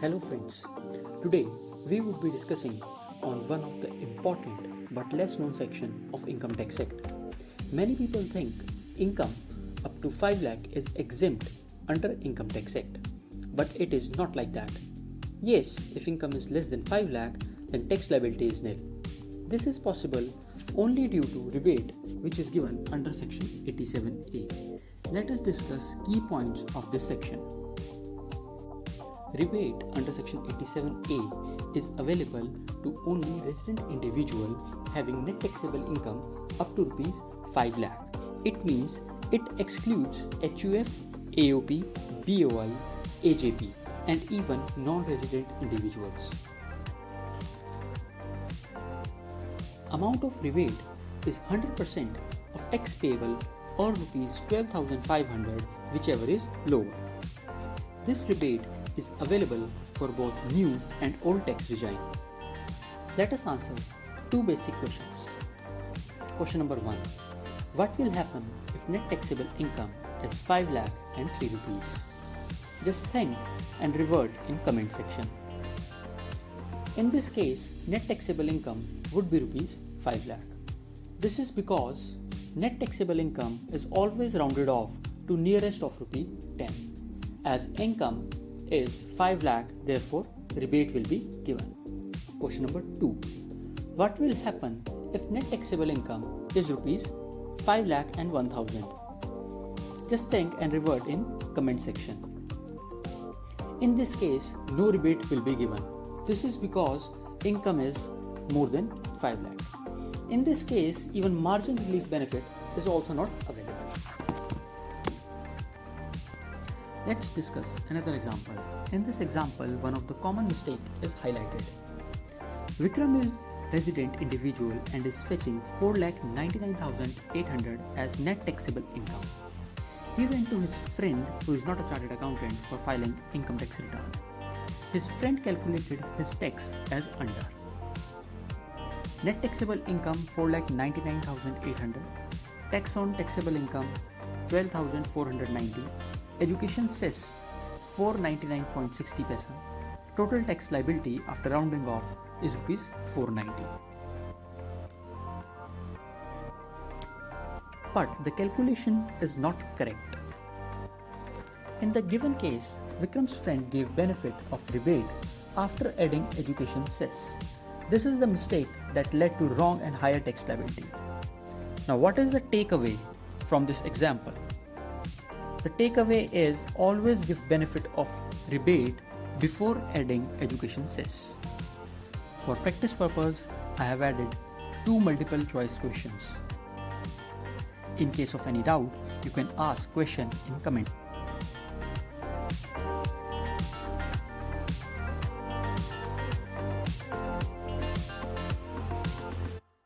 Hello friends, today we would be discussing on one of the important but less known section of Income Tax Act. Many people think income up to 5 lakh is exempt under Income Tax Act, but it is not like that. Yes, if income is less than 5 lakh, then tax liability is nil. This is possible only due to rebate which is given under section 87A. Let us discuss key points of this section. Rebate under section 87A is available to only resident individual having net taxable income up to rupees 5 lakh. It means it excludes HUF, AOP, BOI, AJP and even non-resident individuals. Amount of rebate is 100% of tax payable or rupees 12,500 whichever is lower. This rebate is available for both new and old tax regime. Let us answer two basic questions. Question number 1. What will happen if net taxable income is 5 lakh and 3 rupees? Just think and revert in comment section. In this case, net taxable income would be rupees 5 lakh. This is because net taxable income is always rounded off to nearest of rupee 10. As income is 5 lakh, therefore rebate will be given. Question number 2. What will happen if net taxable income is rupees 5 lakh and 1000? Just think and revert in comment section. In this case, no rebate will be given. This is because income is more than 5 lakh. In this case, even margin relief benefit is also not available. Let's discuss another example. In this example, one of the common mistake is highlighted. Vikram is resident individual and is fetching 4,99,800 as net taxable income. He went to his friend who is not a chartered accountant for filing income tax return. His friend calculated his tax as under. Net taxable income 4,99,800, tax on taxable income 12,490, education cess 499.60 paisa. Total tax liability after rounding off is rupees 490. But the calculation is not correct. In the given case, Vikram's friend gave benefit of rebate after adding education cess. This is the mistake that led to wrong and higher tax liability. Now, what is the takeaway from this example? The takeaway is always give benefit of rebate before adding education cess. For practice purpose, I have added 2 multiple choice questions. In case of any doubt, you can ask question in comment.